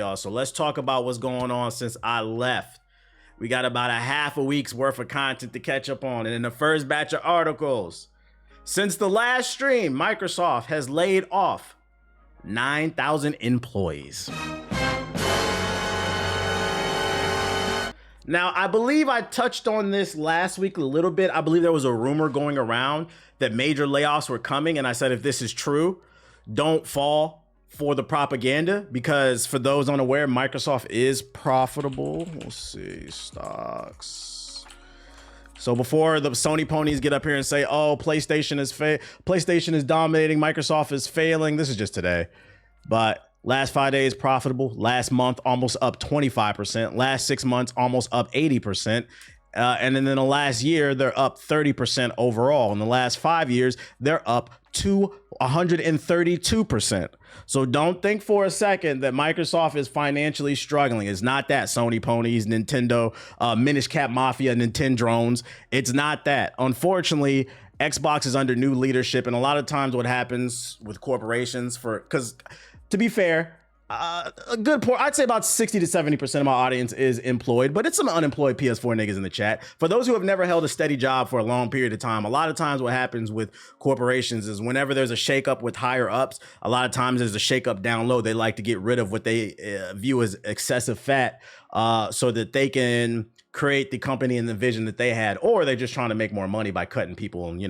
y'all. So let's talk about what's going on since I left. We got about a half a week's worth of content to catch up on. And in the first batch of articles, since the last stream, Microsoft has laid off 9,000 employees. Now, I believe I touched on this last week a little bit. I believe there was a rumor going around that major layoffs were coming. And I said, if this is true, don't fall for the propaganda, because for those unaware, Microsoft is profitable. We'll see, stocks. So before the Sony ponies get up here and say, oh, PlayStation is dominating, Microsoft is failing. This is just today. But last 5 days profitable. Last month, almost up 25%. Last 6 months, almost up 80%. And then in the last year, they're up 30% overall. In the last 5 years, they're up to 132%. So don't think for a second that Microsoft is financially struggling. It's not that. Sony ponies, Nintendo, Minish Cap Mafia, Nintendo drones. It's not that. Unfortunately, Xbox is under new leadership. And a lot of times what happens with corporations, because to be fair, a good part, I'd say about 60 to 70% of my audience is employed, but it's some unemployed PS4 niggas in the chat. For those who have never held a steady job for a long period of time, a lot of times what happens with corporations is whenever there's a shakeup with higher ups, a lot of times there's a shakeup down low. They like to get rid of what they view as excessive fat so that they can create the company and the vision that they had, or they're just trying to make more money by cutting people and,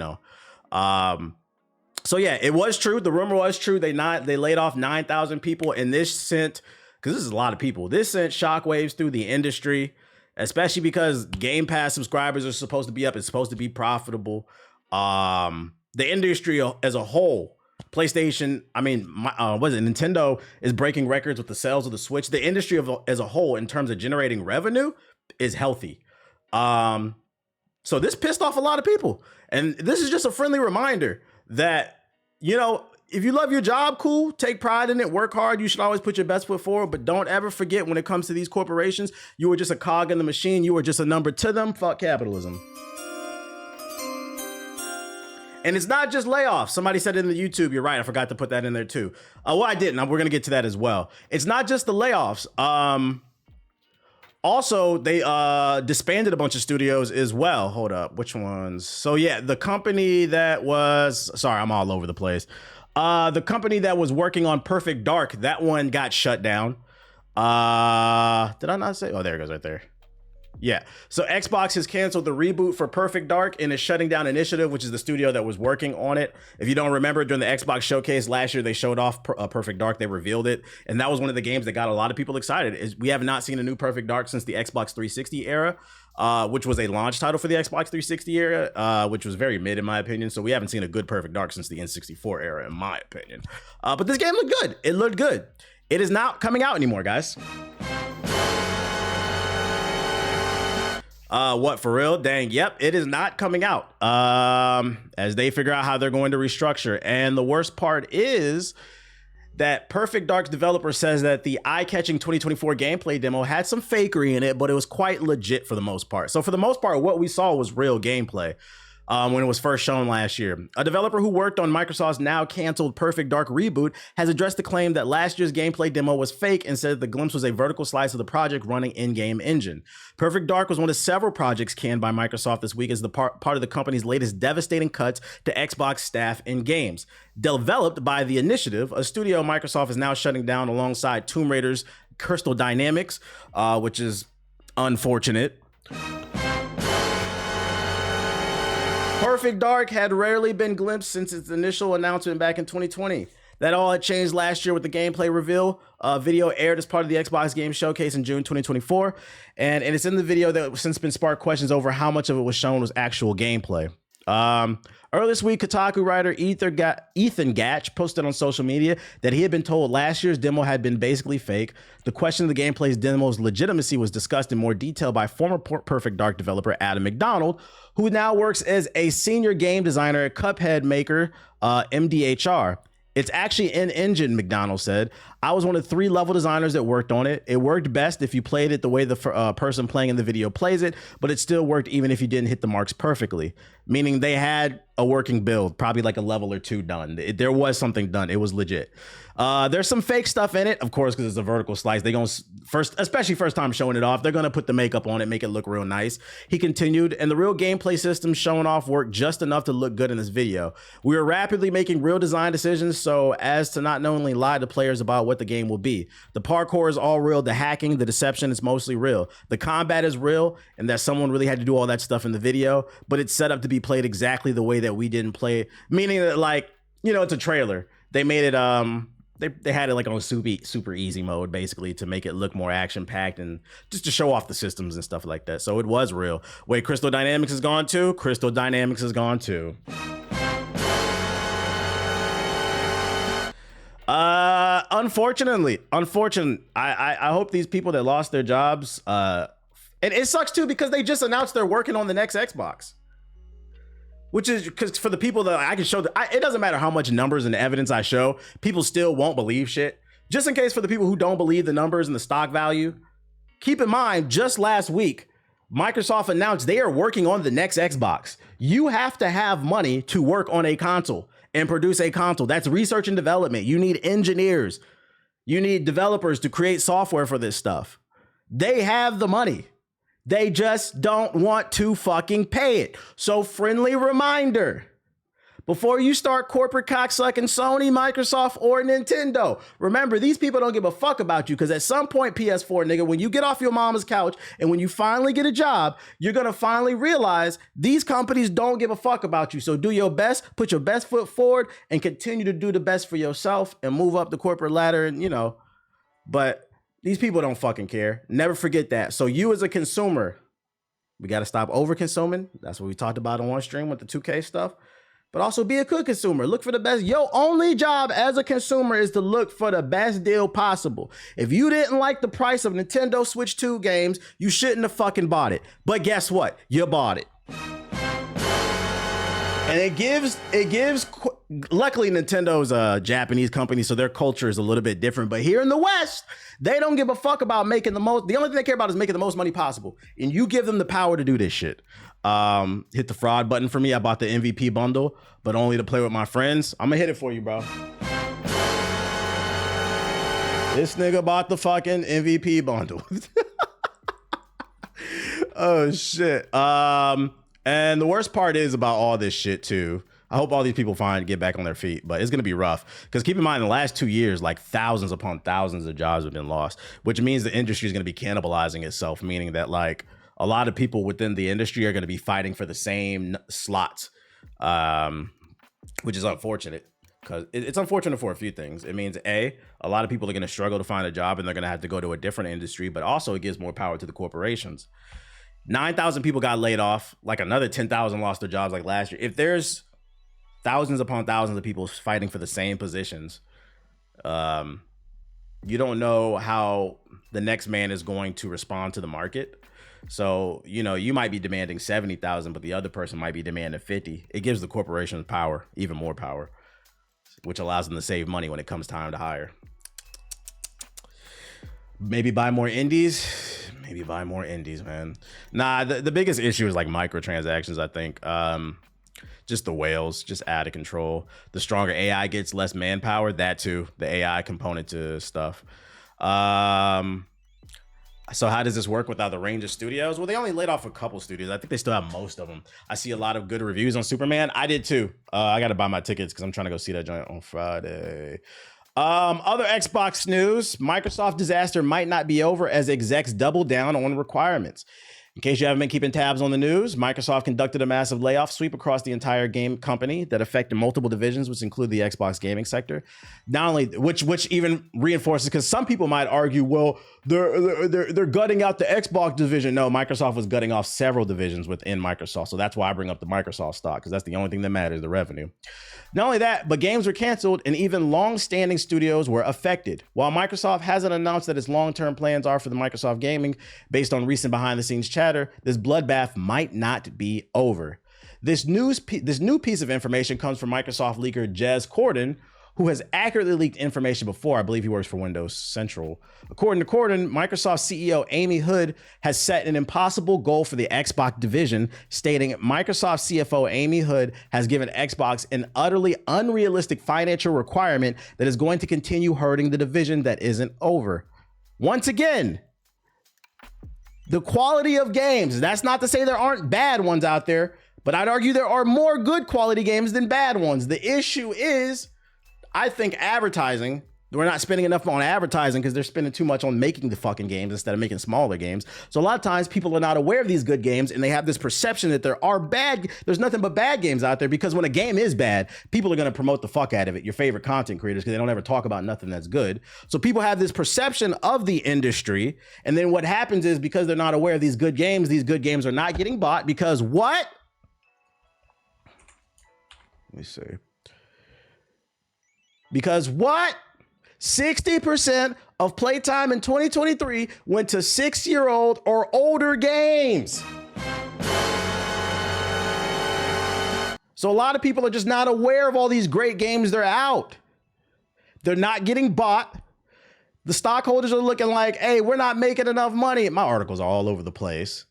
so yeah, it was true. The rumor was true. They laid off 9,000 people, and this sent, because this is a lot of people, this sent shockwaves through the industry, especially because Game Pass subscribers are supposed to be up. It's supposed to be profitable. The industry as a whole, PlayStation, Nintendo is breaking records with the sales of the Switch. The industry as a whole, in terms of generating revenue, is healthy. So this pissed off a lot of people. And this is just a friendly reminder that, if you love your job, cool, take pride in it, work hard. You should always put your best foot forward, but don't ever forget, when it comes to these corporations, you were just a cog in the machine. You were just a number to them. Fuck capitalism. And it's not just layoffs. Somebody said it in the YouTube. You're right. I forgot to put that in there too. Well, I didn't. We're going to get to that as well. It's not just the layoffs. Also, they disbanded a bunch of studios as well. Hold up, which ones? So yeah, the company that was, sorry, I'm all over the place. The company that was working on Perfect Dark, that one got shut down. Did I not say? Oh, there it goes right there. Yeah, so Xbox has canceled the reboot for Perfect Dark and is shutting down Initiative, which is the studio that was working on it. If you don't remember, during the Xbox showcase last year, they showed off Perfect Dark. They revealed it, and that was one of the games that got a lot of people excited. We have not seen a new Perfect Dark since the Xbox 360 era, which was a launch title for the Xbox 360 era, which was very mid in my opinion. So we haven't seen a good Perfect Dark since the N64 era, in my opinion. But this game looked good. It looked good. It is not coming out anymore, guys. What, for real? Dang, yep, it is not coming out as they figure out how they're going to restructure. And the worst part is that Perfect Dark's developer says that the eye-catching 2024 gameplay demo had some fakery in it, but it was quite legit for the most part. So for the most part, what we saw was real gameplay. When it was first shown last year. A developer who worked on Microsoft's now canceled Perfect Dark reboot has addressed the claim that last year's gameplay demo was fake and said the glimpse was a vertical slice of the project running in-game engine. Perfect Dark was one of several projects canned by Microsoft this week as the part of the company's latest devastating cuts to Xbox staff and games. Developed by The Initiative, a studio Microsoft is now shutting down alongside Tomb Raider's Crystal Dynamics, which is unfortunate. Perfect Dark had rarely been glimpsed since its initial announcement back in 2020. That all had changed last year with the gameplay reveal. Video aired as part of the Xbox Game Showcase in June 2024. And it's in the video that has since been sparked questions over how much of it was shown was actual gameplay. Earlier this week, Kotaku writer Ethan Gatch posted on social media that he had been told last year's demo had been basically fake. The question of the gameplay's demo's legitimacy was discussed in more detail by former Perfect Dark developer Adam McDonald, who now works as a senior game designer at Cuphead maker MDHR. It's actually in-engine, McDonald said. I was one of 3 level designers that worked on it. It worked best if you played it the way the person playing in the video plays it, but it still worked even if you didn't hit the marks perfectly. Meaning they had a working build, probably like a level or two done. There was something done. It was legit. There's some fake stuff in it, of course, because it's a vertical slice. They gonna especially first time showing it off, they're gonna put the makeup on it, make it look real nice. He continued, and the real gameplay system showing off worked just enough to look good in this video. We are rapidly making real design decisions so as to not only lie to players about what the game will be. The parkour is all real. The hacking, the deception is mostly real. The combat is real, and that someone really had to do all that stuff in the video, but it's set up to be played exactly the way that we didn't play it. Meaning that, like, you know, it's a trailer. They made it, they had it like on super easy mode, basically, to make it look more action packed and just to show off the systems and stuff like that. So it was real. Wait, Crystal Dynamics is gone too? Crystal Dynamics is gone too. Unfortunately, I hope these people that lost their jobs, and it sucks too because they just announced they're working on the next Xbox. Which is because for the people that I can show, it doesn't matter how much numbers and evidence I show, people still won't believe shit. Just in case for the people who don't believe the numbers and the stock value, keep in mind, just last week, Microsoft announced they are working on the next Xbox. You have to have money to work on a console and produce a console. That's research and development. You need engineers. You need developers to create software for this stuff. They have the money. They just don't want to fucking pay it. So friendly reminder, before you start corporate cocksucking Sony, Microsoft, or Nintendo, remember, these people don't give a fuck about you because at some point, PS4, nigga, when you get off your mama's couch and when you finally get a job, you're going to finally realize these companies don't give a fuck about you. So do your best, put your best foot forward, and continue to do the best for yourself and move up the corporate ladder and, you know, but these people don't fucking care. Never forget that. So you as a consumer, we got to stop over consuming. That's what we talked about on one stream with the 2K stuff. But also be a good consumer. Look for the best. Your only job as a consumer is to look for the best deal possible. If you didn't like the price of Nintendo Switch 2 games, you shouldn't have fucking bought it. But guess what? You bought it. And it gives, luckily Nintendo's a Japanese company, so their culture is a little bit different. But here in the West, they don't give a fuck about making the only thing they care about is making the most money possible. And you give them the power to do this shit. Hit the fraud button for me. I bought the MVP bundle, but only to play with my friends. I'm gonna hit it for you, bro. This nigga bought the fucking MVP bundle. Oh shit. And the worst part is about all this shit too. I hope all these people get back on their feet, but it's going to be rough. Because keep in mind, in the last 2 years, like thousands upon thousands of jobs have been lost, which means the industry is going to be cannibalizing itself, meaning that like a lot of people within the industry are going to be fighting for the same slots, which is unfortunate. Because it's unfortunate for a few things. It means a lot of people are going to struggle to find a job and they're going to have to go to a different industry, but also it gives more power to the corporations. 9,000 people got laid off, like another 10,000 lost their jobs like last year. If there's thousands upon thousands of people fighting for the same positions, you don't know how the next man is going to respond to the market. So, you know, you might be demanding 70,000, but the other person might be demanding 50. It gives the corporations power, even more power, which allows them to save money when it comes time to hire. Maybe buy more indies. Maybe buy more indies, man. Nah, the biggest issue is like microtransactions, I think. Just the whales, just out of control. The stronger AI gets, less manpower. That too, the AI component to stuff. So how does this work without the range of studios? Well, they only laid off a couple studios. I think they still have most of them. I see a lot of good reviews on Superman. I did too. I got to buy my tickets because I'm trying to go see that joint on Friday. Other Xbox news, Microsoft disaster might not be over as execs double down on requirements. In case you haven't been keeping tabs on the news, Microsoft conducted a massive layoff sweep across the entire game company that affected multiple divisions, which include the Xbox gaming sector. Not only which even reinforces, because some people might argue, well, they're gutting out the Xbox division. No, Microsoft was gutting off several divisions within Microsoft. So that's why I bring up the Microsoft stock, because that's the only thing that matters, the revenue. Not only that, but games were canceled and even long-standing studios were affected. While Microsoft hasn't announced that its long-term plans are for the Microsoft gaming, based on recent behind-the-scenes chatter, this bloodbath might not be over. This new piece of information comes from Microsoft leaker Jez Corden, who has accurately leaked information before. I believe he works for Windows Central. According to Corden, Microsoft CEO Amy Hood has set an impossible goal for the Xbox division, stating Microsoft CFO Amy Hood has given Xbox an utterly unrealistic financial requirement that is going to continue hurting the division that isn't over. Once again, the quality of games. That's not to say there aren't bad ones out there, but I'd argue there are more good quality games than bad ones. The issue is, I think advertising, we're not spending enough on advertising because they're spending too much on making the fucking games instead of making smaller games. So a lot of times people are not aware of these good games and they have this perception that there's nothing but bad games out there, because when a game is bad, people are going to promote the fuck out of it, your favorite content creators, because they don't ever talk about nothing that's good. So people have this perception of the industry. And then what happens is, because they're not aware of these good games are not getting bought because what? Let me see. Because what? 60% of playtime in 2023 went to 6-year-old or older games. So a lot of people are just not aware of all these great games that are out. They're not getting bought. The stockholders are looking like, hey, we're not making enough money. My articles are all over the place.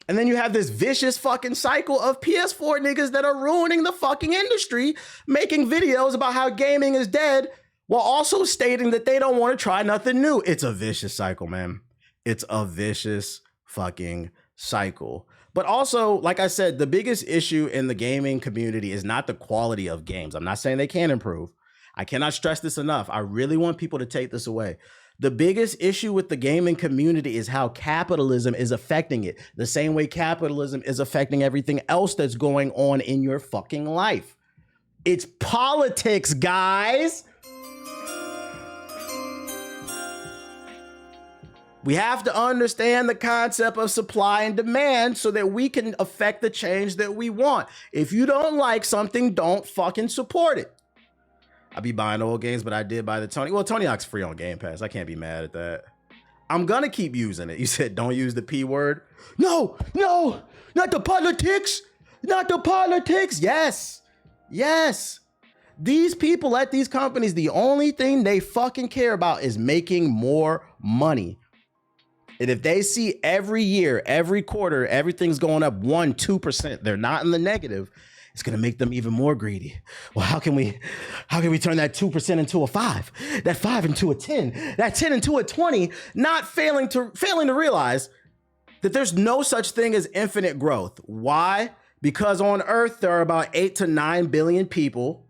And then you have this vicious fucking cycle of PS4 niggas that are ruining the fucking industry, making videos about how gaming is dead while also stating that they don't want to try nothing new. It's a vicious cycle, man. It's a vicious fucking cycle. But also, like I said, the biggest issue in the gaming community is not the quality of games. I'm not saying they can't improve. I cannot stress this enough. I really want people to take this away. The biggest issue with the gaming community is how capitalism is affecting it. The same way capitalism is affecting everything else that's going on in your fucking life. It's politics, guys. We have to understand the concept of supply and demand so that we can affect the change that we want. If you don't like something, don't fucking support it. I be buying old games, but I did buy the Tony. Well, Tony Hawk's free on Game Pass. I can't be mad at that. I'm gonna keep using it. You said don't use the P word. No, not the politics. Not the politics. Yes. These people at these companies, the only thing they fucking care about is making more money. And if they see every year, every quarter, everything's going up 1-2%, they're not in the negative, it's gonna make them even more greedy. Well, how can we turn that 2% into a 5, that 5 into a 10, that 10 into a 20, not failing to realize that there's no such thing as infinite growth. Why? Because on Earth, there are about 8 to 9 billion people.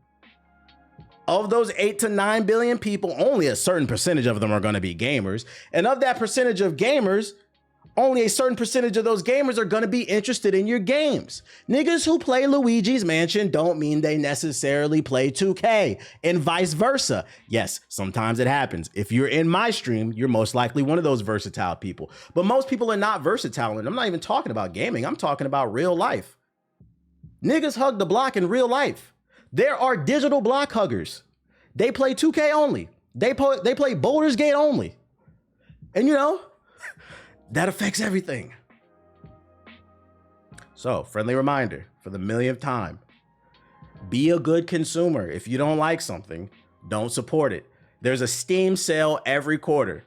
Of those 8 to 9 billion people, only a certain percentage of them are going to be gamers. And of that percentage of gamers, only a certain percentage of those gamers are going to be interested in your games. Niggas who play Luigi's Mansion don't mean they necessarily play 2K, and vice versa. Yes, sometimes it happens. If you're in my stream, you're most likely one of those versatile people. But most people are not versatile, and I'm not even talking about gaming. I'm talking about real life. Niggas hug the block in real life. There are digital block huggers. They play 2K only. They play Baldur's Gate only. And you know, that affects everything. So, friendly reminder for the millionth time. Be a good consumer. If you don't like something, don't support it. There's a Steam sale every quarter.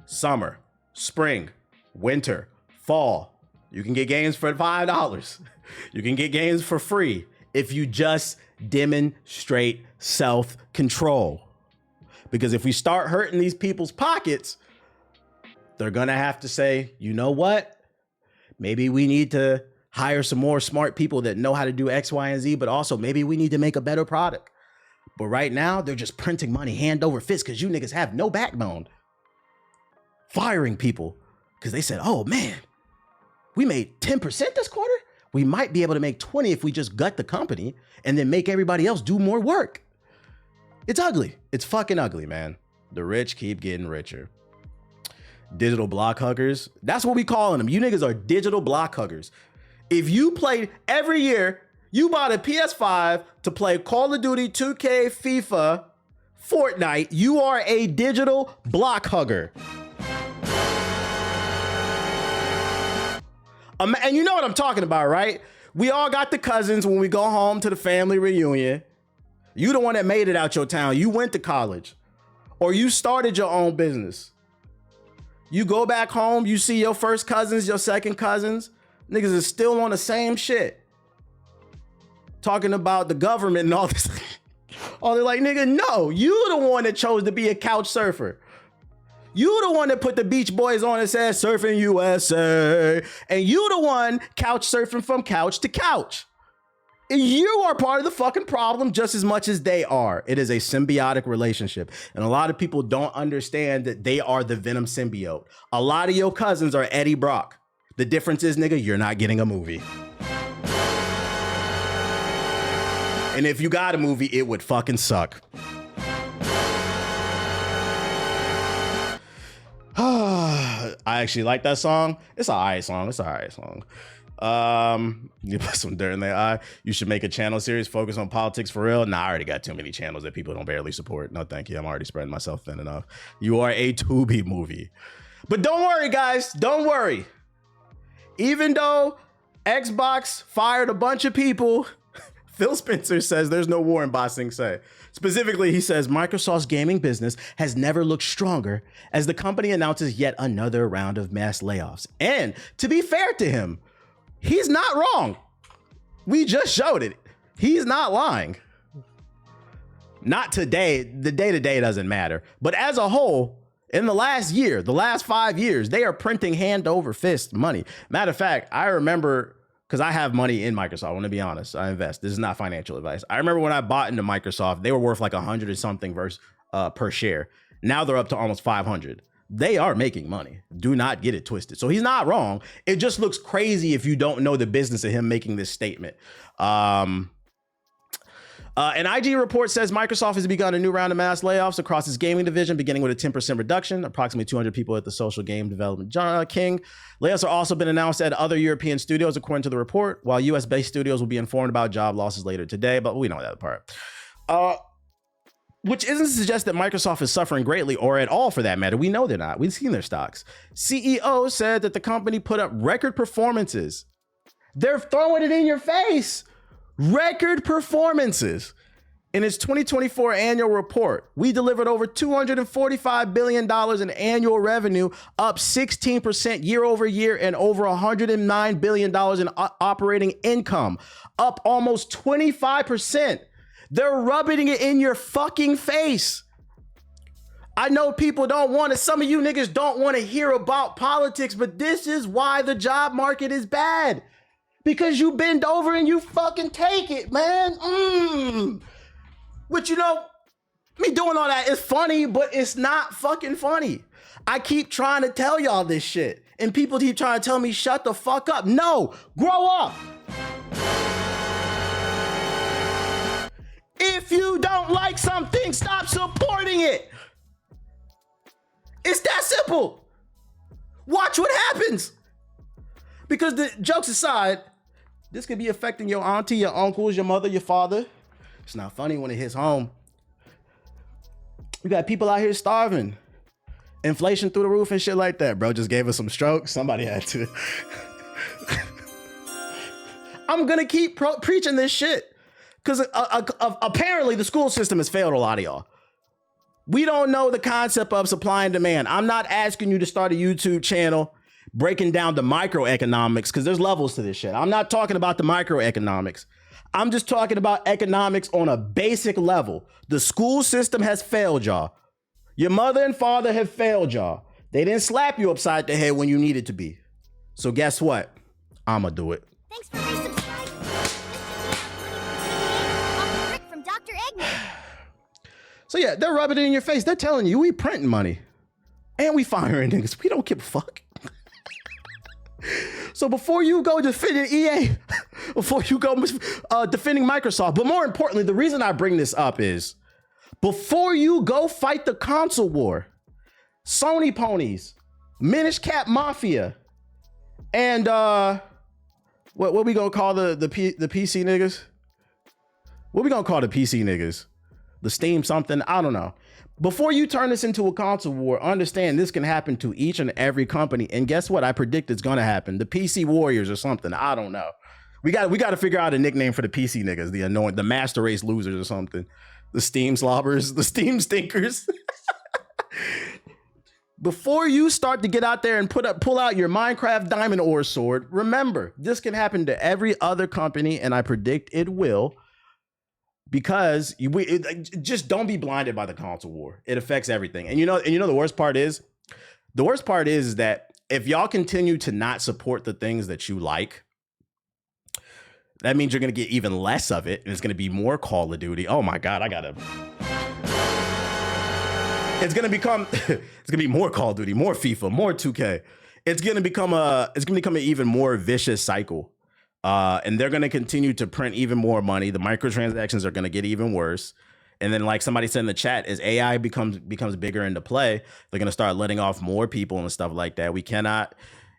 Summer, spring, winter, fall. You can get games for $5. You can get games for free if you just demonstrate self-control. Because if we start hurting these people's pockets, they're gonna have to say, you know what? Maybe we need to hire some more smart people that know how to do X, Y, and Z, but also maybe we need to make a better product. But right now, they're just printing money hand over fist because you niggas have no backbone. Firing people because they said, oh man, we made 10% this quarter. We might be able to make 20 if we just gut the company and then make everybody else do more work. It's ugly. It's fucking ugly, man. The rich keep getting richer. Digital block huggers. That's what we calling them. You niggas are digital block huggers. If you play every year, you bought a PS5 to play Call of Duty, 2K, FIFA, Fortnite, you are a digital block hugger. And you know what I'm talking about, right? We all got the cousins when we go home to the family reunion. You the one that made it out your town. You went to college or you started your own business. You go back home, you see your first cousins, your second cousins, niggas is still on the same shit. Talking about the government and all this. Oh, they're like, nigga, no, you the one that chose to be a couch surfer. You the one that put the Beach Boys on and said Surfing USA. And you the one couch surfing from couch to couch. You are part of the fucking problem just as much as they are. It is a symbiotic relationship. And a lot of people don't understand that they are the Venom symbiote. A lot of your cousins are Eddie Brock. The difference is, nigga, you're not getting a movie. And if you got a movie, it would fucking suck. I actually like that song. It's an alright song. It's an alright song. You put some dirt in their eye. You should make a channel series focus on politics for real. Nah, I already got too many channels that people don't barely support. No, thank you. I'm already spreading myself thin enough. You are a Tubi movie. But don't worry, guys. Don't worry. Even though Xbox fired a bunch of people, Phil Spencer says there's no war in Ba Sing Se. Specifically, he says Microsoft's gaming business has never looked stronger as the company announces yet another round of mass layoffs. And to be fair to him, he's not wrong. We just showed it. He's not lying. Not today. The day-to-day doesn't matter. But as a whole, in the last year, the last 5 years, they are printing hand over fist money. Matter of fact, I remember, because I have money in Microsoft. I want to be honest. I invest. This is not financial advice. I remember when I bought into Microsoft, they were worth like 100 or something per share. Now they're up to almost 500. They are making money. Do not get it twisted. So he's not wrong. It just looks crazy if you don't know the business of him making this statement. An IG report says Microsoft has begun a new round of mass layoffs across its gaming division, beginning with a 10% reduction, approximately 200 people at the social game development king. Layoffs have also been announced at other European studios, according to the report, while US-based studios will be informed about job losses later today, but we know that part. Which isn't to suggest that Microsoft is suffering greatly or at all for that matter. We know they're not. We've seen their stocks. CEO said that the company put up record performances. They're throwing it in your face. Record performances. In its 2024 annual report, we delivered over $245 billion in annual revenue, up 16% year over year, and over $109 billion in operating income, up almost 25%. They're rubbing it in your fucking face. I know people don't want to, some of you niggas don't want to hear about politics, but this is why the job market is bad. Because you bend over and you fucking take it, man. But you know, me doing all that is funny, but it's not fucking funny. I keep trying to tell y'all this shit, and people keep trying to tell me, shut the fuck up. No, grow up. If you don't like something, stop supporting it. It's that simple. Watch what happens. Because the jokes aside, this could be affecting your auntie, your uncles, your mother, your father. It's not funny when it hits home. You got people out here starving. Inflation through the roof and shit like that. Bro just gave us some strokes. Somebody had to. I'm gonna keep preaching this shit. Because apparently the school system has failed a lot of y'all. We don't know the concept of supply and demand. I'm not asking you to start a YouTube channel breaking down the microeconomics, because there's levels to this shit. I'm not talking about the microeconomics. I'm just talking about economics on a basic level. The school system has failed y'all. Your mother and father have failed y'all. They didn't slap you upside the head when you needed to be. So guess what? I'ma do it. Thanks for resubscribing. Rick from Dr. Eggman. So yeah, they're rubbing it in your face. They're telling you we printing money. And we firing niggas. We don't give a fuck. So before you go defending EA, before you go defending Microsoft, but more importantly, the reason I bring this up is before you go fight the console war, Sony ponies, Minish Cap Mafia, and what we gonna call the PC niggas? What we gonna call the PC niggas? The Steam something? I don't know. Before you turn this into a console war, understand this can happen to each and every company. And guess what? I predict it's going to happen. The PC Warriors or something. I don't know. We got to figure out a nickname for the PC niggas, the master race losers or something. The Steam slobbers, the Steam stinkers. Before you start to get out there and pull out your Minecraft diamond ore sword, remember, this can happen to every other company, and I predict it will, because just don't be blinded by the console war. It affects everything. And you know the worst part is? The worst part is that if y'all continue to not support the things that you like, that means you're going to get even less of it, and it's going to be more Call of Duty. Oh my God, it's going to be more Call of Duty, more FIFA, more 2K. It's going to become an even more vicious cycle. And they're going to continue to print even more money. The microtransactions are going to get even worse. And then, like somebody said in the chat, as AI becomes bigger into play, they're going to start letting off more people and stuff like that. We cannot,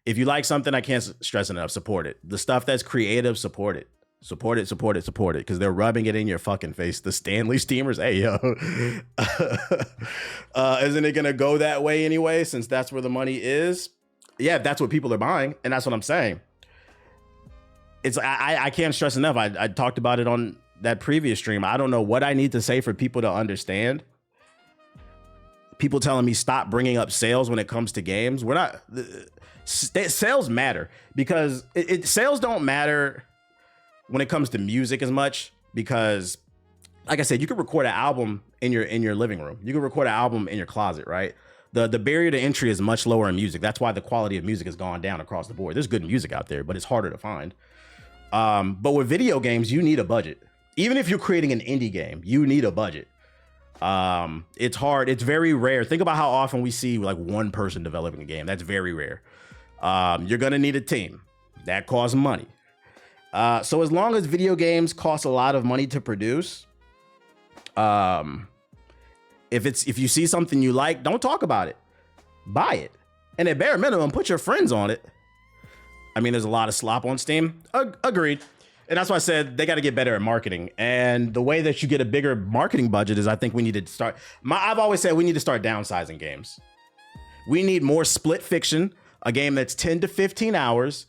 if you like something, I can't stress enough, support it. The stuff that's creative, support it. Support it, because they're rubbing it in your fucking face. The Stanley Steamers, hey, yo. Isn't it going to go that way anyway, since that's where the money is? Yeah, that's what people are buying, and that's what I'm saying. I can't stress enough. I talked about it on that previous stream. I don't know what I need to say for people to understand. People telling me stop bringing up sales when it comes to games. We're not, sales matter, because sales don't matter when it comes to music as much, because like I said, you can record an album in your living room. You can record an album in your closet, right? The barrier to entry is much lower in music. That's why the quality of music has gone down across the board. There's good music out there, but it's harder to find. But with video games, you need a budget. Even if you're creating an indie game, you need a budget. It's hard. It's very rare. Think about how often we see like one person developing a game. That's very rare. You're going to need a team. That costs money. So as long as video games cost a lot of money to produce, if you see something you like, don't talk about it. Buy it. And at bare minimum, put your friends on it. I mean, there's a lot of slop on Steam. Agreed. And that's why I said they got to get better at marketing. And the way that you get a bigger marketing budget is, I think we need to start. I've always said we need to start downsizing games. We need more split fiction, a game that's 10 to 15 hours,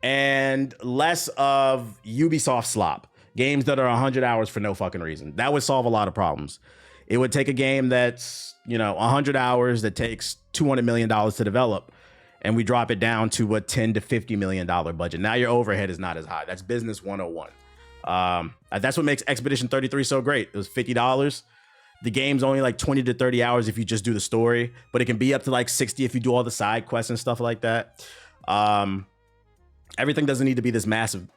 and less of Ubisoft slop. Games that are 100 hours for no fucking reason. That would solve a lot of problems. It would take a game that's, 100 hours that takes $200 million to develop, and we drop it down to a $10 to $50 million budget. Now your overhead is not as high. That's business 101. That's what makes Expedition 33 so great. It was $50. The game's only like 20 to 30 hours if you just do the story, but it can be up to like 60 if you do all the side quests and stuff like that. Everything doesn't need to be this massive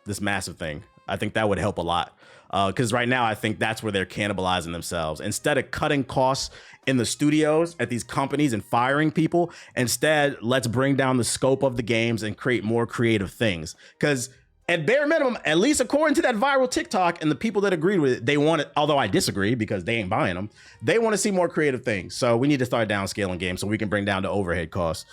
thing. I think that would help a lot. Because right now, I think that's where they're cannibalizing themselves. Instead of cutting costs in the studios at these companies and firing people, instead, let's bring down the scope of the games and create more creative things. Because at bare minimum, at least according to that viral TikTok and the people that agreed with it, they want it, although I disagree because they ain't buying them, they want to see more creative things. So we need to start downscaling games so we can bring down the overhead costs.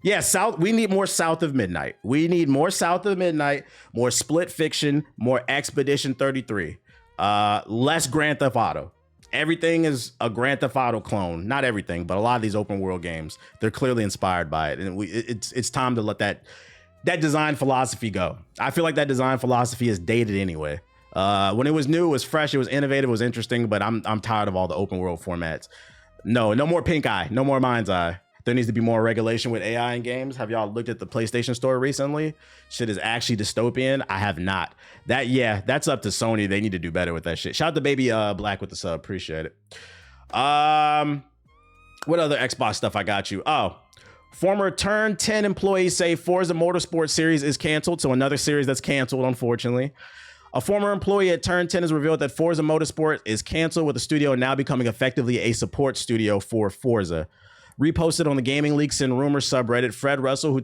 We need more South of Midnight. We need more South of Midnight, more Split Fiction, more Expedition 33, less Grand Theft Auto. Everything is a Grand Theft Auto clone. Not everything, but a lot of these open world games, they're clearly inspired by it. And it's time to let that design philosophy go. I feel like that design philosophy is dated anyway. When it was new, it was fresh, it was innovative, it was interesting, but I'm tired of all the open world formats. No more Pink Eye, no more Mind's Eye. There needs to be more regulation with AI in games. Have y'all looked at the PlayStation Store recently? Shit is actually dystopian. I have not. That's up to Sony. They need to do better with that shit. Shout out to Baby Black with the sub. Appreciate it. What other Xbox stuff I got you? Oh, former Turn 10 employees say Forza Motorsport series is canceled. So another series that's canceled, unfortunately. A former employee at Turn 10 has revealed that Forza Motorsport is canceled, with the studio now becoming effectively a support studio for Forza. Reposted on the Gaming Leaks and Rumors subreddit, Fred Russell, who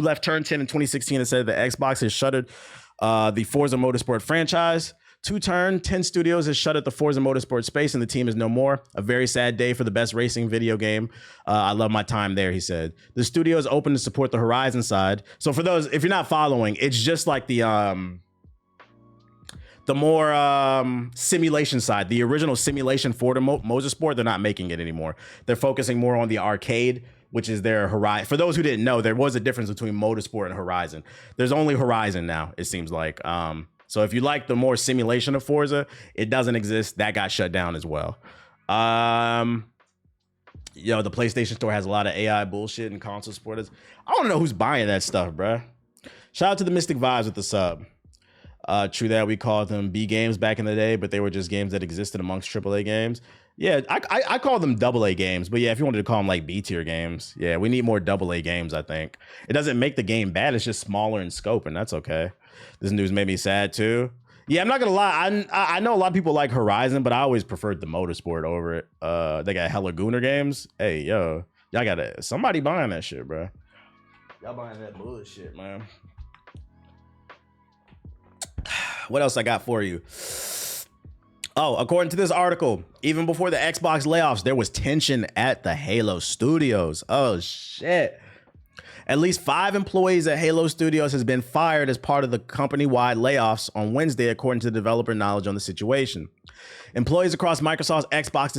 left Turn 10 in 2016, and said that Xbox has shuttered the Forza Motorsport franchise. To Turn 10 Studios has shuttered the Forza Motorsport space, and the team is no more. A very sad day for the best racing video game. I love my time there, he said. The studio is open to support the Horizon side. So for those, if you're not following, it's just like the more simulation side. The original simulation for the Motorsport, they're not making it anymore. They're focusing more on the arcade which is their Horizon. For those who didn't know, there was a difference between Motorsport and Horizon. There's only Horizon now, it seems like. So if you like the more simulation of Forza, it doesn't exist. That got shut down as well. Yo, the PlayStation Store has a lot of AI bullshit and console supporters. I don't know who's buying that stuff, bruh. Shout out to the Mystic Vibes with the sub. True that, we called them B games back in the day, but they were just games that existed amongst AAA games. Yeah, I call them AA games, but yeah, if you wanted to call them like B tier games, yeah, we need more AA games, I think. It doesn't make the game bad, it's just smaller in scope, and that's okay. This news made me sad too. Yeah, I'm not gonna lie, I know a lot of people like Horizon, but I always preferred the Motorsport over it. They got hella Gooner games. Hey, yo, y'all gotta, somebody buying that shit, bro. Y'all buying that bullshit, man. What else I got for you? Oh, according to this article, even before the Xbox layoffs, there was tension at the Halo Studios. Oh, shit. At least 5 employees at Halo Studios has been fired as part of the company-wide layoffs on Wednesday, according to developer knowledge on the situation. Employees across Microsoft's Xbox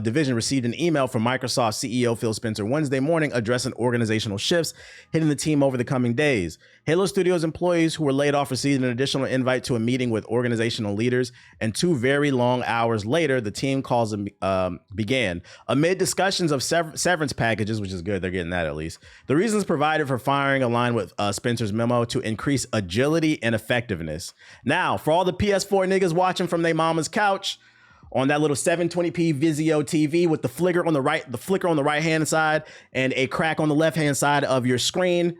division received an email from Microsoft CEO Phil Spencer Wednesday morning addressing organizational shifts hitting the team over the coming days. Halo Studios employees who were laid off received an additional invite to a meeting with organizational leaders, and 2 very long hours later, the team calls began. Amid discussions of severance packages, which is good, they're getting that at least. The reasons provided for firing align with Spencer's memo to increase agility and effectiveness. Now, for all the PS4 niggas watching from their mama's couch on that little 720p Vizio TV with the flicker on the right hand side and a crack on the left hand side of your screen.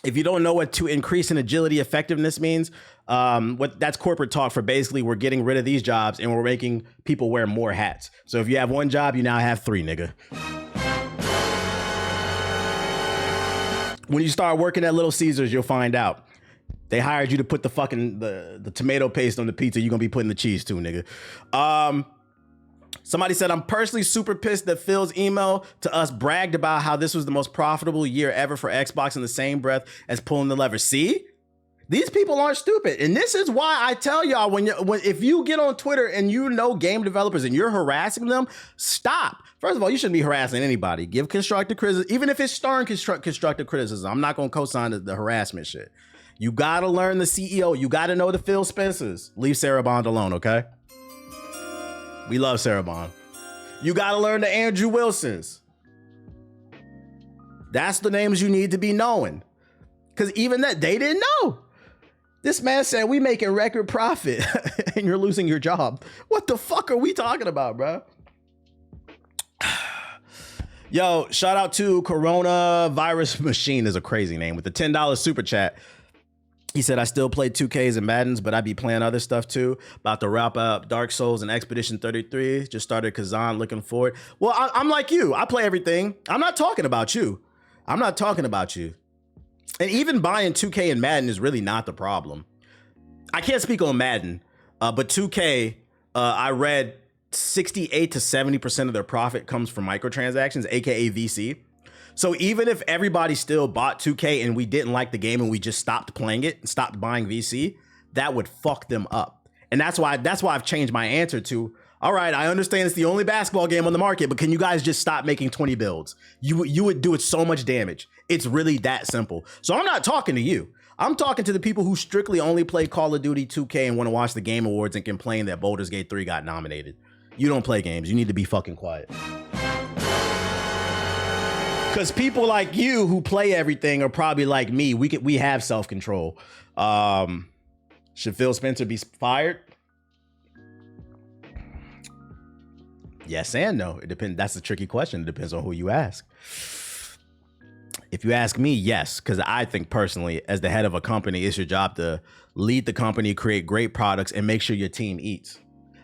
If you don't know what to increase in agility effectiveness means, that's corporate talk for basically we're getting rid of these jobs and we're making people wear more hats. So if you have 1 job, you now have 3, nigga. When you start working at Little Caesars, you'll find out. They hired you to put the fucking the tomato paste on the pizza. You're gonna be putting the cheese too, nigga. Somebody said, I'm personally super pissed that Phil's email to us bragged about how this was the most profitable year ever for Xbox in the same breath as pulling the lever. See? These people aren't stupid. And this is why I tell y'all, if you get on Twitter and you know game developers and you're harassing them, stop. First of all, you shouldn't be harassing anybody. Give constructive criticism, even if it's stern constructive criticism. I'm not gonna co-sign the harassment shit. You gotta learn the CEO. You gotta know the Phil Spencers. Leave Sarah Bond alone, okay? We love Sarah Bond. You gotta learn the Andrew Wilsons. That's the names you need to be knowing. Because even that, they didn't know. This man said, we making record profit and you're losing your job. What the fuck are we talking about, bro? Yo, shout out to Coronavirus Machine is a crazy name with the $10 super chat. He said, I still play 2Ks and Maddens, but I be playing other stuff too. About to wrap up Dark Souls and Expedition 33. Just started Kazan, looking forward. Well, I'm like you. I play everything. I'm not talking about you. I'm not talking about you. And even buying 2K and Madden is really not the problem. I can't speak on Madden, but 2K, I read 68 to 70% of their profit comes from microtransactions, aka VC. So even if everybody still bought 2K and we didn't like the game and we just stopped playing it and stopped buying VC, that would fuck them up. And that's why I've changed my answer to, all right, I understand it's the only basketball game on the market, but can you guys just stop making 20 builds? You would do it so much damage. It's really that simple. So I'm not talking to you. I'm talking to the people who strictly only play Call of Duty 2K and want to watch the Game Awards and complain that Baldur's Gate 3 got nominated. You don't play games. You need to be fucking quiet. Because people like you who play everything are probably like me. We have self-control. Should Phil Spencer be fired? Yes and no. It depends. That's a tricky question. It depends on who you ask. If you ask me, yes, because I think personally, as the head of a company, it's your job to lead the company, create great products, and make sure your team eats.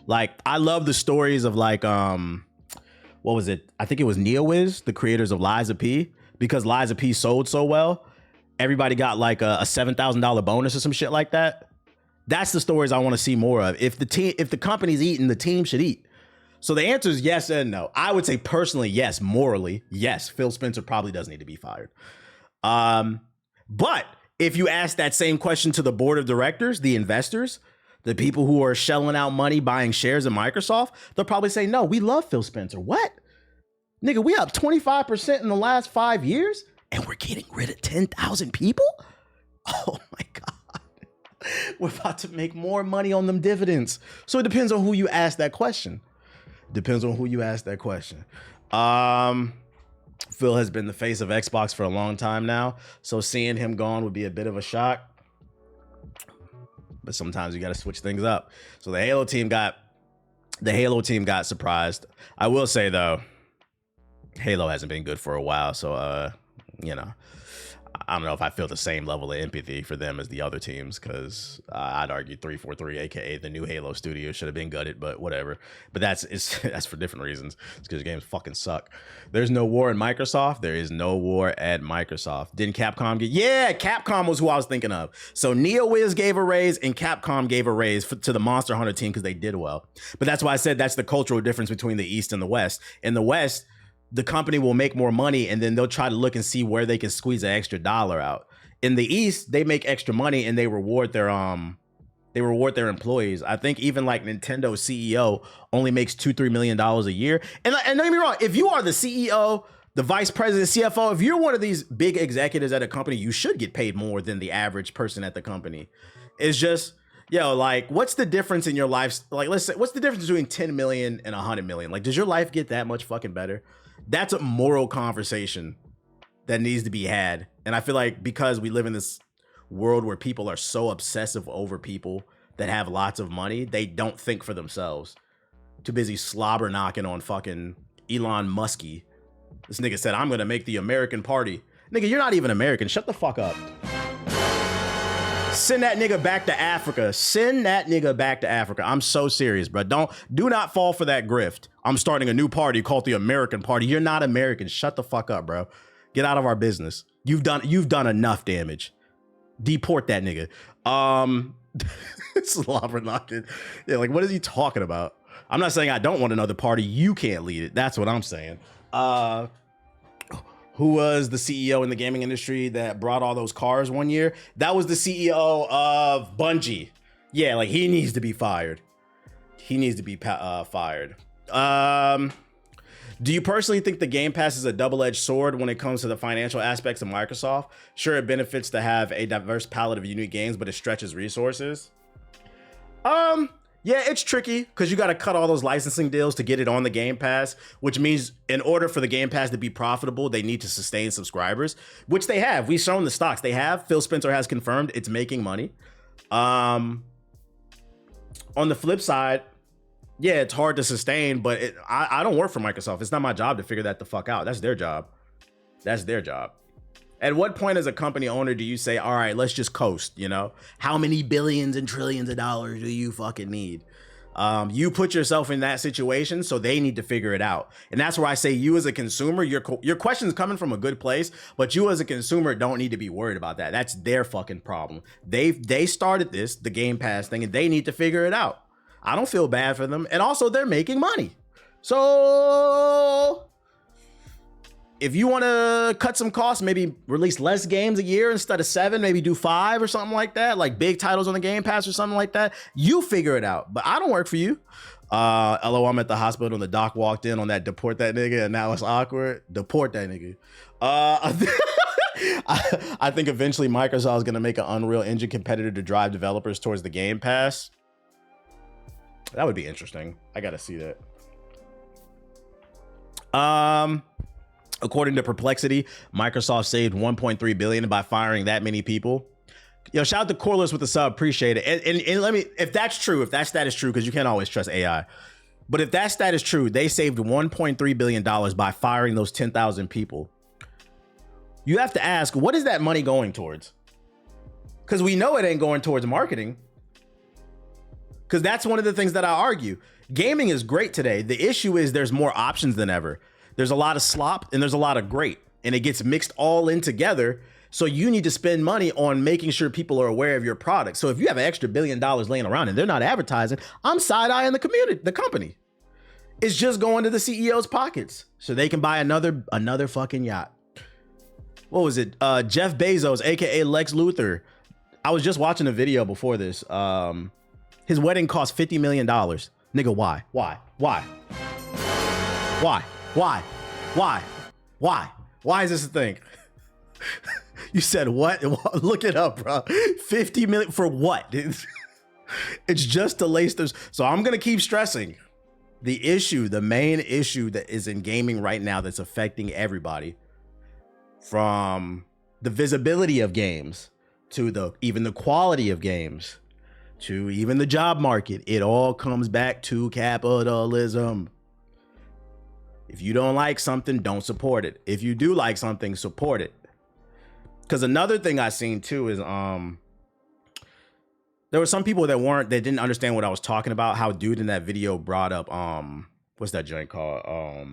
Like, I love the stories of like, what was it? I think it was NeoWiz, the creators of Liza P. Because Liza P sold so well, everybody got like a $7,000 bonus or some shit like that. That's the stories I want to see more of. If the company's eating, the team should eat. So the answer is yes and no. I would say personally, yes. Morally, yes. Phil Spencer probably does need to be fired. But if you ask that same question to the board of directors, the investors, the people who are shelling out money buying shares in Microsoft, they'll probably say, no, we love Phil Spencer. What? Nigga, we up 25% in the last 5 years and we're getting rid of 10,000 people? Oh my God. We're about to make more money on them dividends. So it depends on who you ask that question. Phil has been the face of Xbox for a long time now, so seeing him gone would be a bit of a shock. But sometimes you got to switch things up. So the Halo team got surprised. I will say though, Halo hasn't been good for a while, so you know, I don't know if I feel the same level of empathy for them as the other teams, because I'd argue 343, aka the new Halo studio, should have been gutted, but whatever. But that's for different reasons. It's because games fucking suck. There's no war in Microsoft. There is no war at Microsoft. Didn't Capcom get? Yeah, Capcom was who I was thinking of. So NeoWiz gave a raise and Capcom gave a raise to the Monster Hunter team because they did well. But that's why I said that's the cultural difference between the East and the West. In the West, the company will make more money and then they'll try to look and see where they can squeeze an extra dollar out. In the East, they make extra money and they reward their employees. I think even like Nintendo's CEO only makes $2-3 million a year. And don't get me wrong, if you are the CEO, the vice president, CFO, if you're one of these big executives at a company, you should get paid more than the average person at the company. It's just, like, what's the difference in your life? Like, let's say, what's the difference between 10 million and 100 million? Like, does your life get that much fucking better? That's a moral conversation that needs to be had. And I feel like because we live in this world where people are so obsessive over people that have lots of money, they don't think for themselves. Too busy slobber knocking on fucking Elon Muskie. This nigga said, I'm gonna make the American party. Nigga, you're not even American. Shut the fuck up. Send that nigga back to Africa. Send that nigga back to Africa. I'm so serious, bro. Do not fall for that grift. I'm starting a new party called the American Party. You're not American. Shut the fuck up, bro. Get out of our business. You've done enough damage. Deport that nigga. Slobber knocking. Yeah, like, what is he talking about? I'm not saying I don't want another party. You can't lead it. That's what I'm saying. Who was the CEO in the gaming industry that brought all those cars one year? That was the CEO of Bungie. Yeah, like, he needs to be fired. He needs to be fired. Do you personally think the Game Pass is a double-edged sword when it comes to the financial aspects of Microsoft? Sure, it benefits to have a diverse palette of unique games, but it stretches resources. Yeah, it's tricky because you got to cut all those licensing deals to get it on the Game Pass, which means in order for the Game Pass to be profitable, they need to sustain subscribers, which they have. We've shown the stocks. They have. Phil Spencer has confirmed it's making money. On the flip side, yeah, it's hard to sustain, but I don't work for Microsoft. It's not my job to figure that the fuck out. That's their job. That's their job. At what point as a company owner do you say, all right, let's just coast, you know? How many billions and trillions of dollars do you fucking need? You put yourself in that situation, so they need to figure it out. And that's where I say you as a consumer, your question's coming from a good place, but you as a consumer don't need to be worried about that. That's their fucking problem. They started this, the Game Pass thing, and they need to figure it out. I don't feel bad for them. And also, they're making money. So if you want to cut some costs, maybe release less games a year instead of 7, maybe do 5 or something like that, like big titles on the Game Pass or something like that. You figure it out, but I don't work for you. LO, I'm at the hospital and the doc walked in on that deport that nigga and now it's awkward. Deport that nigga. I think eventually Microsoft is going to make an Unreal Engine competitor to drive developers towards the Game Pass. That would be interesting. I got to see that. According to Perplexity, Microsoft saved $1.3 billion by firing that many people. Yo, shout out to Corliss with the sub, appreciate it. And let me, if that stat is true, because you can't always trust AI, but if that stat is true, they saved $1.3 billion by firing those 10,000 people. You have to ask, what is that money going towards? Because we know it ain't going towards marketing. Because that's one of the things that I argue. Gaming is great today. The issue is there's more options than ever. There's a lot of slop and there's a lot of great, and it gets mixed all in together. So you need to spend money on making sure people are aware of your product. So if you have an extra $1 billion laying around and they're not advertising, I'm side-eyeing the community, the company. It's just going to the CEO's pockets so they can buy another fucking yacht. What was it? Jeff Bezos, aka Lex Luthor. I was just watching a video before this. His wedding cost $50 million. Nigga, why? Why? Why is this a thing? You said what? Look it up, bro. 50 million for what? It's just to lace those. So I'm gonna keep stressing the main issue that is in gaming right now that's affecting everybody, from the visibility of games to even the quality of games to even the job market. It all comes back to capitalism. If you don't like something, don't support it. If you do like something, support it. Because another thing I seen too is there were some people that didn't understand what I was talking about. How dude in that video brought up what's that joint called?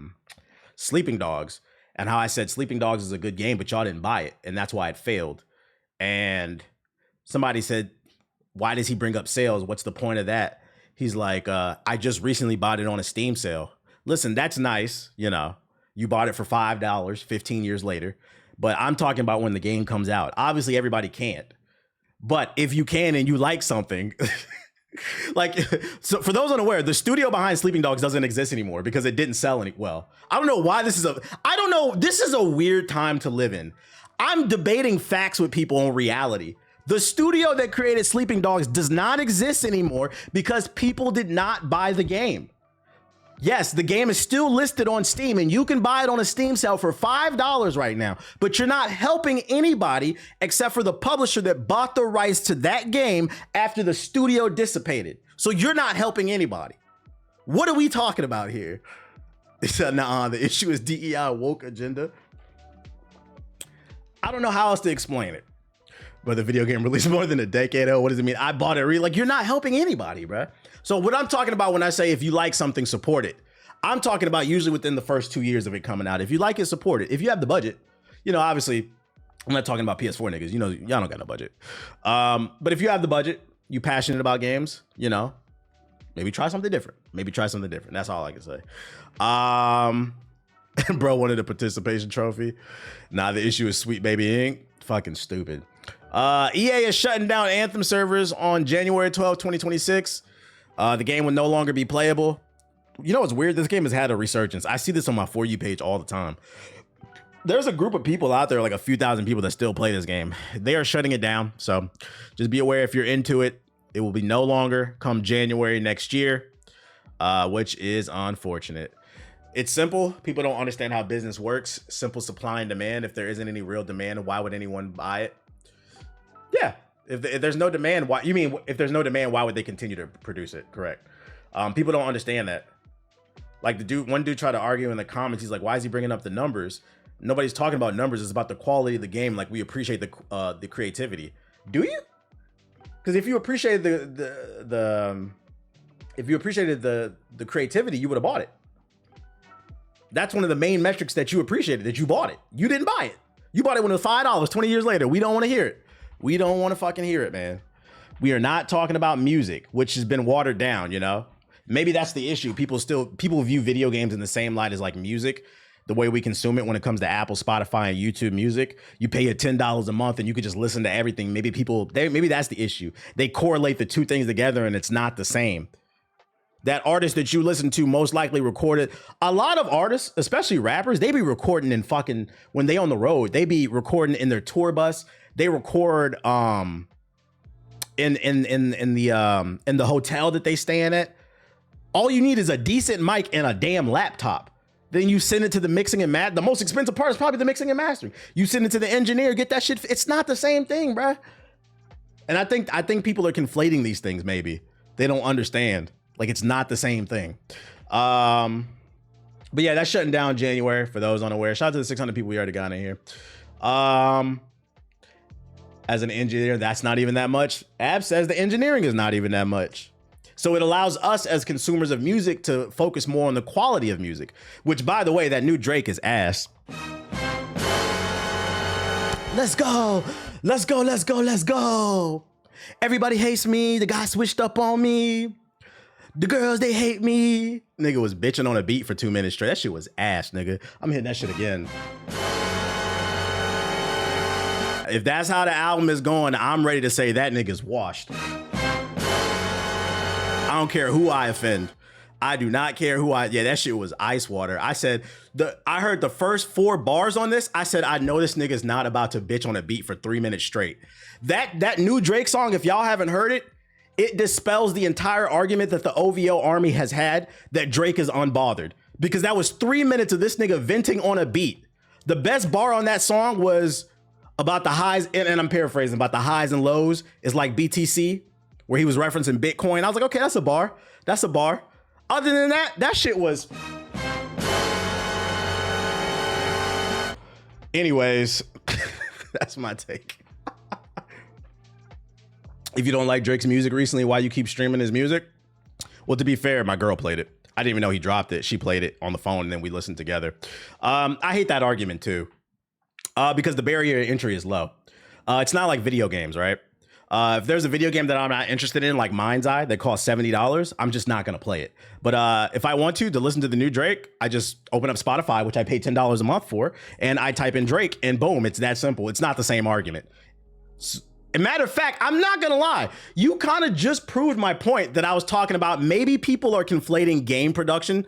Sleeping Dogs. And how I said Sleeping Dogs is a good game, but y'all didn't buy it, and that's why it failed. And somebody said, why does he bring up sales? What's the point of that? He's like, I just recently bought it on a Steam sale. Listen, that's nice, you know. You bought it for $5 15 years later. But I'm talking about when the game comes out. Obviously, everybody can't. But if you can and you like something, like, so for those unaware, the studio behind Sleeping Dogs doesn't exist anymore because it didn't sell any well. I don't know why this is this is a weird time to live in. I'm debating facts with people on reality. The studio that created Sleeping Dogs does not exist anymore because people did not buy the game. Yes, the game is still listed on Steam and you can buy it on a Steam sale for $5 right now, but you're not helping anybody except for the publisher that bought the rights to that game after the studio dissipated. So you're not helping anybody. What are we talking about here? They said, nah, the issue is DEI woke agenda. I don't know how else to explain it. But the video game released more than a decade ago. What does it mean? I bought it. Like, you're not helping anybody, bro. So what I'm talking about when I say if you like something, support it, I'm talking about usually within the first 2 years of it coming out. If you like it, support it. If you have the budget, you know, obviously, I'm not talking about PS4 niggas. You know, y'all don't got no budget. But if you have the budget, you passionate about games, you know, maybe try something different. That's all I can say. Bro wanted a participation trophy. Nah, the issue is Sweet Baby Inc. Fucking stupid. EA is shutting down Anthem servers on January 12, 2026. The game will no longer be playable. You know what's weird? This game has had a resurgence. I see this on my For You page all the time. There's a group of people out there, like a few thousand people that still play this game. They are shutting it down. So just be aware if you're into it, it will be no longer come January next year, which is unfortunate. It's simple. People don't understand how business works. Simple supply and demand. If there isn't any real demand, why would anyone buy it? Yeah. If there's no demand, why? You mean if there's no demand, why would they continue to produce it? Correct. People don't understand that. Like one dude tried to argue in the comments. He's like, why is he bringing up the numbers? Nobody's talking about numbers. It's about the quality of the game. Like, we appreciate the creativity. Do you? Because if you appreciated the creativity, you would have bought it. That's one of the main metrics that you appreciated, that you bought it. You didn't buy it. You bought it when it was $5, 20 years later. We don't want to hear it. We don't want to fucking hear it, man. We are not talking about music, which has been watered down, you know? Maybe that's the issue. People view video games in the same light as like music, the way we consume it when it comes to Apple, Spotify, and YouTube Music. You pay it $10 a month and you could just listen to everything. Maybe that's the issue. They correlate the two things together and it's not the same. That artist that you listen to most likely recorded. A lot of artists, especially rappers, they be recording in fucking, when they on the road, they be recording in their tour bus. They record in the hotel that they staying at. All you need is a decent mic and a damn laptop. Then you send it to the mixing and the most expensive part is probably the mixing and mastering. You send it to the engineer, get that shit. It's not the same thing, bruh. And I think people are conflating these things. Maybe they don't understand. Like, it's not the same thing. But yeah, that's shutting down January for those unaware. Shout out to the 600 people we already got in here. As an engineer, that's not even that much. Ab says the engineering is not even that much. So it allows us as consumers of music to focus more on the quality of music, which, by the way, that new Drake is ass. Let's go. Let's go. Let's go. Let's go. Everybody hates me. The guy switched up on me. The girls, they hate me. Nigga was bitching on a beat for 2 minutes straight. That shit was ass, nigga. I'm hitting that shit again. If that's how the album is going, I'm ready to say that nigga's washed. I don't care who I offend. I do not care who yeah, that shit was ice water. I said, I heard the first 4 bars on this. I said, I know this nigga's not about to bitch on a beat for 3 minutes straight. That new Drake song, if y'all haven't heard it, it dispels the entire argument that the OVO army has had that Drake is unbothered. Because that was 3 minutes of this nigga venting on a beat. The best bar on that song was about the highs, and I'm paraphrasing, about the highs and lows is like BTC, where he was referencing Bitcoin. I was like, okay, that's a bar. That's a bar. Other than that, that shit was... Anyways, that's my take. If you don't like Drake's music recently, why you keep streaming his music? Well, to be fair, my girl played it. I didn't even know he dropped it. She played it on the phone and then we listened together. I hate that argument too, because the barrier to entry is low. It's not like video games, right? If there's a video game that I'm not interested in, like Mind's Eye, that costs $70, I'm just not gonna play it. But if I want to listen to the new Drake, I just open up Spotify, which I pay $10 a month for, and I type in Drake, and boom, it's that simple. It's not the same argument. As a matter of fact, I'm not gonna lie. You kind of just proved my point that I was talking about. Maybe people are conflating game production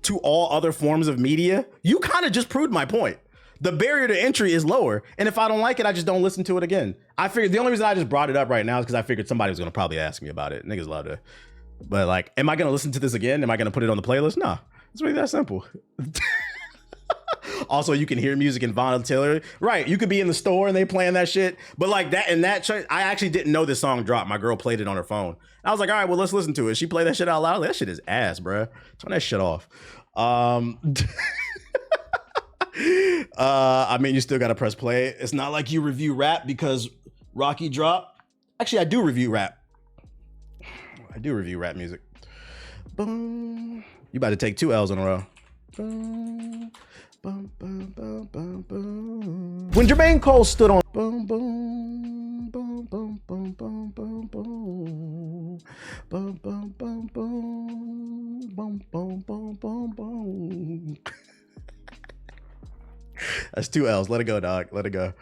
to all other forms of media. You kind of just proved my point. The barrier to entry is lower. And if I don't like it, I just don't listen to it again. I figured the only reason I just brought it up right now is because I figured somebody was gonna probably ask me about it. Niggas love to. But like, am I gonna listen to this again? Am I gonna put it on the playlist? No, it's really that simple. Also, you can hear music involuntarily. Right, you could be in the store and they playing that shit. But like that, in that church, I actually didn't know this song dropped. My girl played it on her phone. I was like, all right, well, let's listen to it. She played that shit out loud. Like, that shit is ass, bruh. Turn that shit off. I mean, you still gotta press play. It's not like you review rap because Rocky dropped. Actually, I do review rap. I do review rap music. Boom. You about to take 2 L's in a row. Boom. Bum, bum, bum, bum, bum. When Jermaine Cole stood on boom, boom, boom, boom, boom, boom, boom, boom, boom, boom, boom, boom, boom, boom, boom, boom, boom. That's 2 L's. Let it go, dog. Let it go.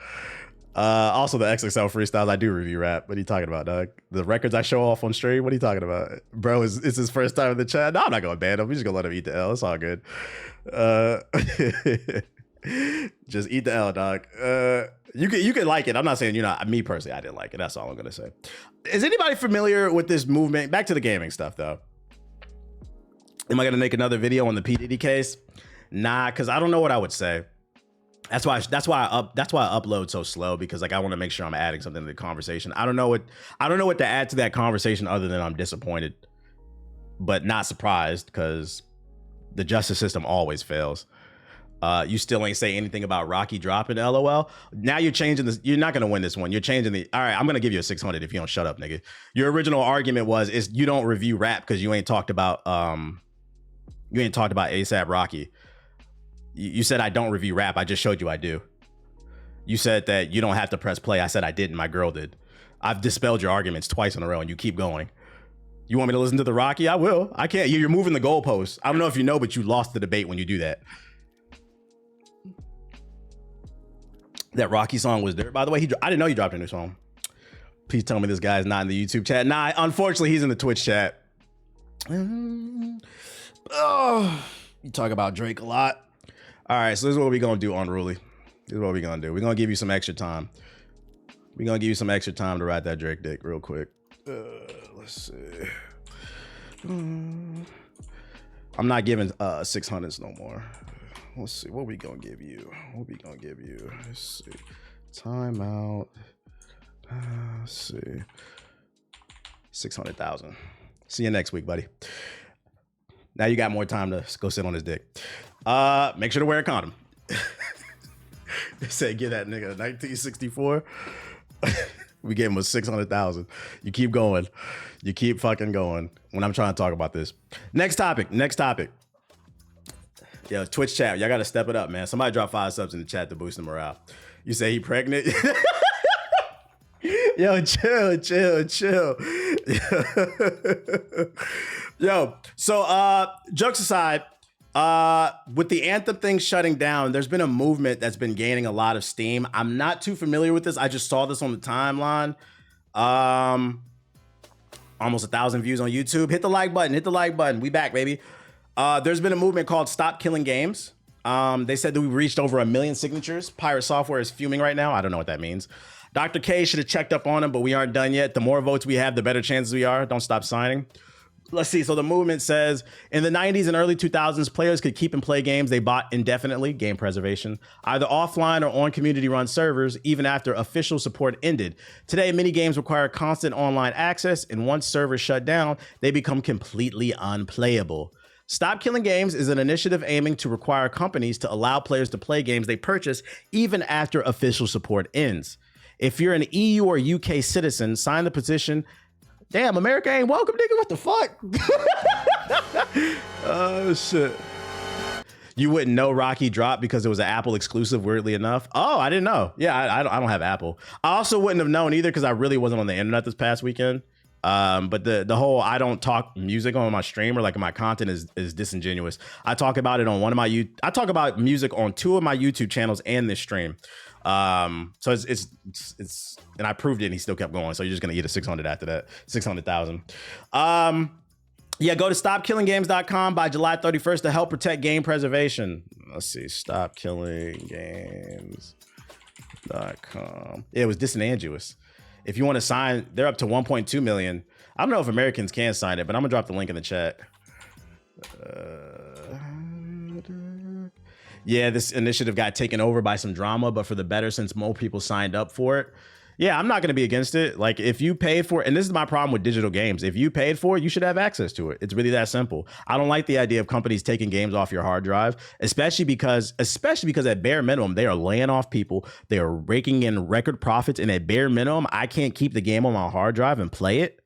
Also, the XXL freestyles, I do review rap. What are you talking about, dog? The records I show off on stream, what are you talking about? Bro, it's his first time in the chat. No, I'm not going to ban him. We're just going to let him eat the L. It's all good. Just eat the L, dog. You can like it. I'm not saying you're not. Me personally, I didn't like it. That's all I'm going to say. Is anybody familiar with this movement? Back to the gaming stuff, though. Am I going to make another video on the P. Diddy case? Nah, because I don't know what I would say. That's why I upload so slow, because like I want to make sure I'm adding something to the conversation. I don't know what to add to that conversation other than I'm disappointed, but not surprised, because the justice system always fails. You still ain't say anything about Rocky dropping, LOL. Now you're changing this. You're not gonna win this one. You're changing the. All right, I'm gonna give you a 600 if you don't shut up, nigga. Your original argument is you don't review rap because you ain't talked about ASAP Rocky. You said I don't review rap. I just showed you I do. You said that you don't have to press play. I said I didn't. My girl did. I've dispelled your arguments twice in a row and you keep going. You want me to listen to the Rocky? I will. I can't. You're moving the goalposts. I don't know if you know, but you lost the debate when you do that. That Rocky song was there. By the way, I didn't know you dropped a new song. Please tell me this guy's not in the YouTube chat. Nah, unfortunately, he's in the Twitch chat. Oh, you talk about Drake a lot. All right, so this is what we're going to do, Unruly. This is what we're going to do. We're going to give you some extra time. We're going to give you some extra time to ride that Drake dick real quick. Let's see. I'm not giving 600s no more. Let's see. What we going to give you? What we going to give you? Let's see. Timeout. Let's see. 600,000. See you next week, buddy. Now you got more time to go sit on his dick. Make sure to wear a condom. They said give that nigga a 1964. We gave him a 600,000. You keep going. You keep fucking going when I'm trying to talk about this. Next topic. Yo, Twitch chat. Y'all got to step it up, man. Somebody drop 5 subs in the chat to boost the morale. You say he pregnant? Yo, chill. Yo, so jokes aside, with the Anthem thing shutting down, there's been a movement that's been gaining a lot of steam. I'm not too familiar with this. I just saw this on the timeline. Almost 1,000 views on YouTube. Hit the like button. Hit the like button. We back, baby. There's been a movement called Stop Killing Games. They said that we reached over 1 million signatures. Pirate Software is fuming right now. I don't know what that means. Dr. K should have checked up on him, but we aren't done yet. The more votes we have, the better chances we are. Don't stop signing. Let's see. So the movement says in the 90s and early 2000s, players could keep and play games they bought indefinitely, game preservation, either offline or on community-run servers, even after official support ended. Today, many games require constant online access, and once servers shut down, they become completely unplayable. Stop Killing Games is an initiative aiming to require companies to allow players to play games they purchase even after official support ends. If you're an EU or UK citizen, sign the petition. Damn, America ain't welcome, nigga. What the fuck? Oh, shit. You wouldn't know Rocky dropped because it was an Apple exclusive, weirdly enough. Oh, I didn't know. Yeah, I don't have Apple. I also wouldn't have known either because I really wasn't on the internet this past weekend. But the whole I don't talk music on my stream or like my content is disingenuous. I talk about it on one of my I talk about music on 2 of my YouTube channels and this stream. So it's and I proved it and he still kept going. So you're just gonna get a 600 after that, 600,000. Yeah, go to stopkillinggames.com by July 31st to help protect game preservation. Let's see, stopkillinggames.com. Yeah, it was disingenuous. If you want to sign, they're up to 1.2 million. I don't know if Americans can sign it, but I'm gonna drop the link in the chat. Yeah, this initiative got taken over by some drama, but for the better since more people signed up for it. Yeah, I'm not going to be against it. Like if you paid for it, and this is my problem with digital games. If you paid for it, you should have access to it. It's really that simple. I don't like the idea of companies taking games off your hard drive, especially because at bare minimum, they are laying off people. They are raking in record profits. And at bare minimum, I can't keep the game on my hard drive and play it.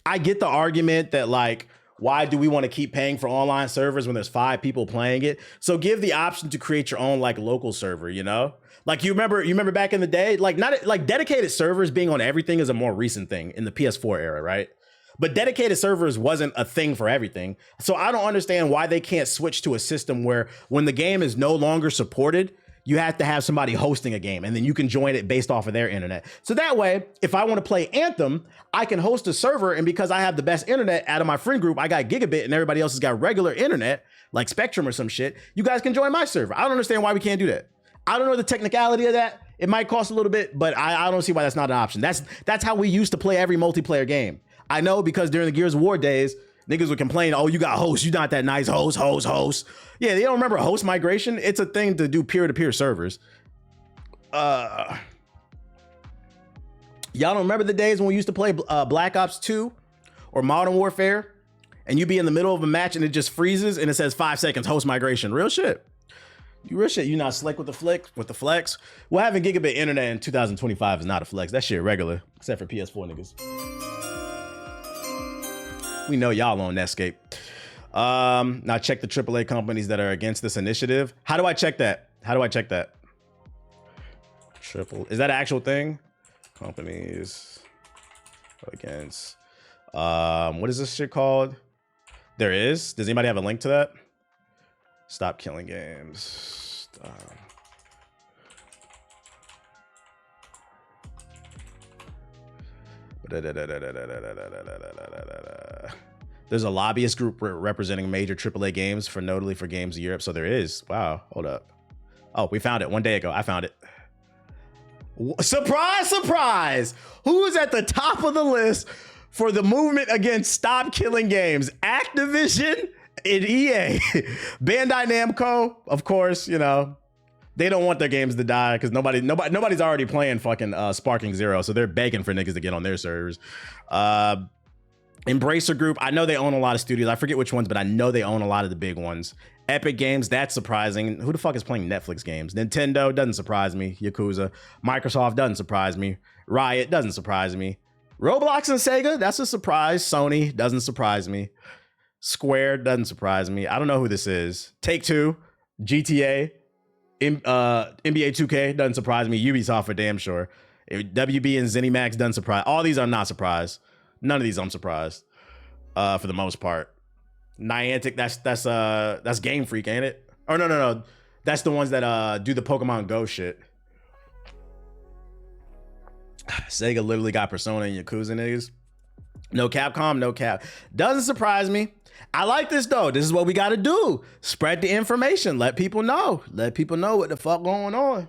I get the argument that like, why do we want to keep paying for online servers when there's 5 people playing it? So give the option to create your own like local server, you know? Like you remember back in the day, like not like dedicated servers being on everything is a more recent thing in the PS4 era, right? But dedicated servers wasn't a thing for everything. So I don't understand why they can't switch to a system where when the game is no longer supported, you have to have somebody hosting a game and then you can join it based off of their internet. So that way, if I want to play Anthem, I can host a server, and because I have the best internet out of my friend group, I got gigabit and everybody else has got regular internet, like Spectrum or some shit, you guys can join my server. I don't understand why we can't do that. I don't know the technicality of that. It might cost a little bit, but I don't see why that's not an option. That's how we used to play every multiplayer game. I know because during the Gears of War days, niggas would complain, oh, you got hosts, you not that nice, host. Yeah, they don't remember host migration. It's a thing to do peer-to-peer servers. Y'all don't remember the days when we used to play Black Ops 2 or Modern Warfare, and you be in the middle of a match and it just freezes and it says 5 seconds host migration. Real shit. You not slick with the flex. Well, having gigabit internet in 2025 is not a flex. That shit regular, except for PS4 niggas. We know y'all on Netscape. Now check the AAA companies that are against this initiative. How do I check that? Is that an actual thing? Companies against, what is this shit called? There is. Does anybody have a link to that? Stop Killing Games. There's a lobbyist group representing major AAA games notably for games in Europe. So there is. Wow. Hold up. Oh, we found it 1 day ago. I found it. Surprise, surprise. Who's at the top of the list for the movement against Stop Killing Games? Activision and EA. Bandai Namco, of course, you know, they don't want their games to die because nobody's already playing fucking Sparking Zero, so they're begging for niggas to get on their servers. Embracer Group, I know they own a lot of studios. I forget which ones, but I know they own a lot of the big ones. Epic Games, that's surprising. Who the fuck is playing Netflix games? Nintendo, doesn't surprise me. Yakuza. Microsoft, doesn't surprise me. Riot, doesn't surprise me. Roblox and Sega, that's a surprise. Sony, doesn't surprise me. Square, doesn't surprise me. I don't know who this is. Take-Two, GTA, NBA 2K, doesn't surprise me. Ubisoft for damn sure. WB and ZeniMax, doesn't surprise. All these are not surprised. None of these I'm surprised, for the most part. Niantic, that's Game Freak, ain't it? Or no. That's the ones that do the Pokemon Go shit. Sega literally got Persona and Yakuza niggas. No Capcom, no cap. Doesn't surprise me. I like this though. This is what we got to do. Spread the information. Let people know. Let people know what the fuck going on.